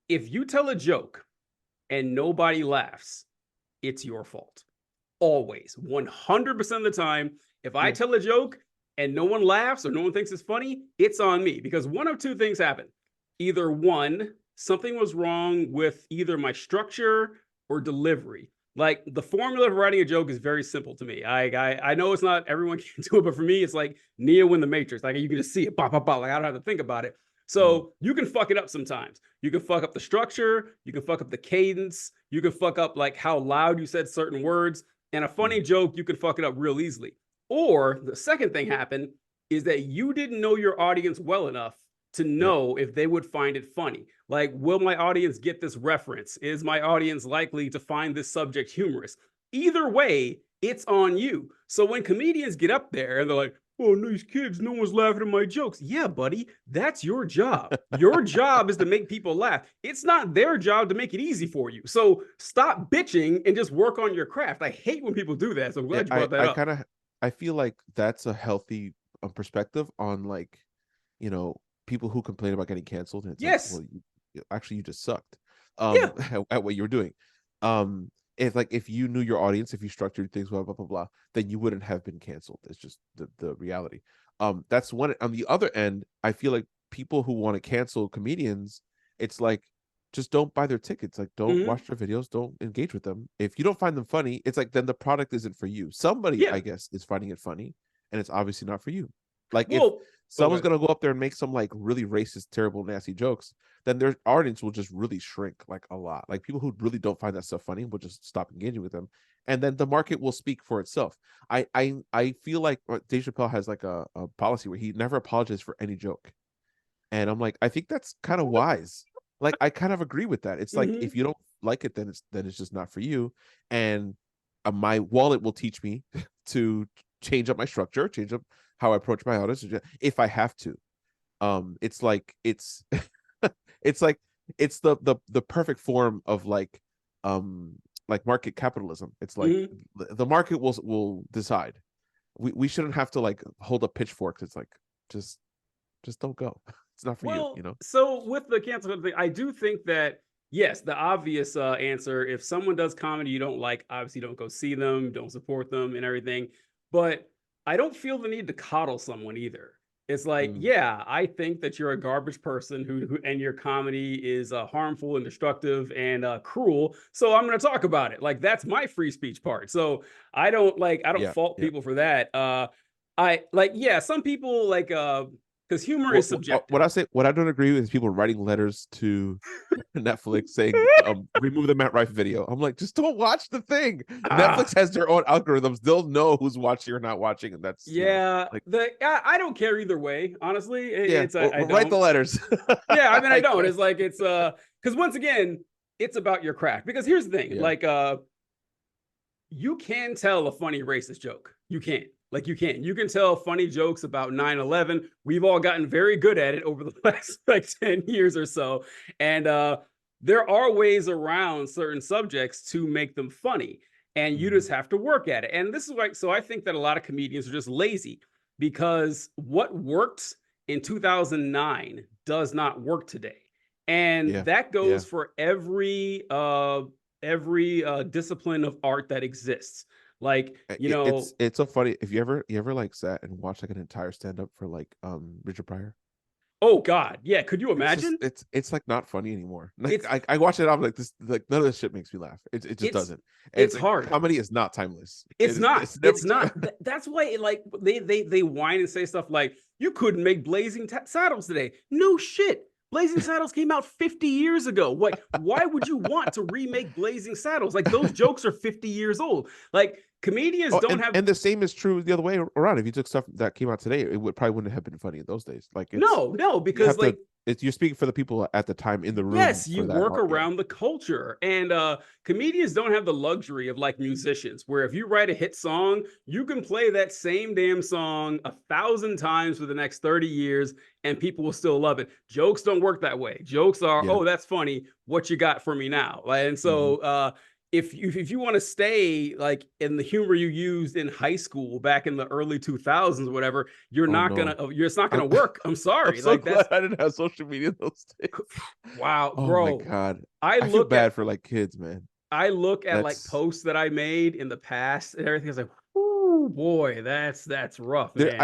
If you tell a joke and nobody laughs, it's your fault. Always, 100% of the time. If I Yeah. tell a joke and no one laughs or no one thinks it's funny, it's on me because one of two things happen. Either one, something was wrong with either my structure or delivery. Like the formula of writing a joke is very simple to me. I know it's not everyone can do it, but for me, it's like Neo in the Matrix. Like you can just see it, pop, pop, pop. Like I don't have to think about it. Mm. So you can fuck it up sometimes. You can fuck up the structure. You can fuck up the cadence. You can fuck up like how loud you said certain words. And a funny Mm. joke, you can fuck it up real easily. Or the second thing happened is that you didn't know your audience well enough to Yeah. know if they would find it funny. Like, will my audience get this reference? Is my audience likely to find this subject humorous? Either way, it's on you. So when comedians get up there and they're like, oh, nice kids, no one's laughing at my jokes. Yeah, buddy, that's your job. Your job is to make people laugh. It's not their job to make it easy for you. So stop bitching and just work on your craft. I hate when people do that. So I'm Yeah, glad you brought that I up. kind of I feel like that's a healthy perspective on like, you know, people who complain about getting canceled, and it's like, Yes. well, actually you just sucked Yeah. at what you were doing. If like if you knew your audience, if you structured things well, blah blah blah, then you wouldn't have been canceled. It's just the reality. That's one. On the other end, I feel like people who want to cancel comedians, it's like just don't buy their tickets. Like don't Mm-hmm. watch their videos, don't engage with them. If you don't find them funny, it's like then the product isn't for you. Somebody, Yeah. I guess, is finding it funny, and it's obviously not for you. Like if Well, someone's okay. gonna go up there and make some like really racist, terrible, nasty jokes, then their audience will just really shrink like a lot. Like people who really don't find that stuff funny will just stop engaging with them, and then the market will speak for itself. I feel like Dave Chappelle has like a policy where he never apologizes for any joke, and I'm like, I think that's kind of wise. Like I kind of agree with that. It's like Mm-hmm. if you don't like it, then it's just not for you. And my wallet will teach me to change up my structure, change up how I approach my audience if I have to. It's like it's like it's the perfect form of like market capitalism. It's like Mm-hmm. the market will decide. We shouldn't have to like hold up pitchforks. It's like just just don't go. It's not for you, you Well, know? so with the cancel thing, I do think that yes, the obvious answer: if someone does comedy you don't like, obviously don't go see them, don't support them, and everything. But I don't feel the need to coddle someone either. It's like, Mm. yeah, I think that you're a garbage person who and your comedy is harmful and destructive and cruel. So I'm going to talk about it. Like that's my free speech part. So I don't Yeah, fault yeah. people for that. I like yeah, some people like because humor is What subjective. I say, what I don't agree with is people writing letters to Netflix saying, remove the Matt Rife video. I'm like, just don't watch the thing. Ah, Netflix has their own algorithms. They'll know who's watching or not watching. And that's, yeah, like, I don't care either way. Honestly, yeah, it's I write the don't. letters. Yeah, I mean I I don't. can't. It's like it's because once again, it's about your craft. Because here's the thing, Yeah. like you can tell a funny racist joke. You can. Like you can. You can tell funny jokes about 9/11. We've all gotten very good at it over the last like 10 years or so. And there are ways around certain subjects to make them funny. And you Mhm. just have to work at it. And this is like, so I think that a lot of comedians are just lazy because what worked in 2009 does not work today. And Yeah. that Yeah. goes for every discipline of art that exists. Like, you know, It's so funny. If you ever like sat and watched like an entire stand up for like Richard Pryor, oh God, yeah, could you it's just imagine? it's like not funny anymore. Like It's I watch it, I'm like this, like none of this shit makes me laugh. It just it's doesn't. And it's it's like hard. comedy is not timeless. It's not. It's never It's not. That's why like they whine and say stuff like you couldn't make Blazing Saddles today. No shit. Blazing Saddles came out 50 years ago. What? Why would you want to remake Blazing Saddles? Like those jokes are 50 years old. Like comedians Oh, don't have and the same is true the other way around. If you took stuff that came out today, it would probably wouldn't have been funny in those days. Like it's no you because have to like it's you're speaking for the people at the time in the room yes, you for that work art. Yeah. around the culture. And comedians don't have the luxury of like musicians, where if you write a hit song, you can play that same damn song 1,000 times for the next 30 years and people will still love it. Jokes don't work that way. Jokes are, Yeah. oh, that's funny. What you got for me now? And Hmm. so if you want to stay like in the humor you used in high school back in the early 2000s, or whatever, you're Oh not no. gonna, it's not I'm gonna work. I'm I'm sorry. so Like glad that's I didn't have social media those days. wow, Oh my bro. god. I I feel look at bad for like kids, man. I look at like That's posts that I made in the past and everything. It's like, oh boy, that's rough, there. man.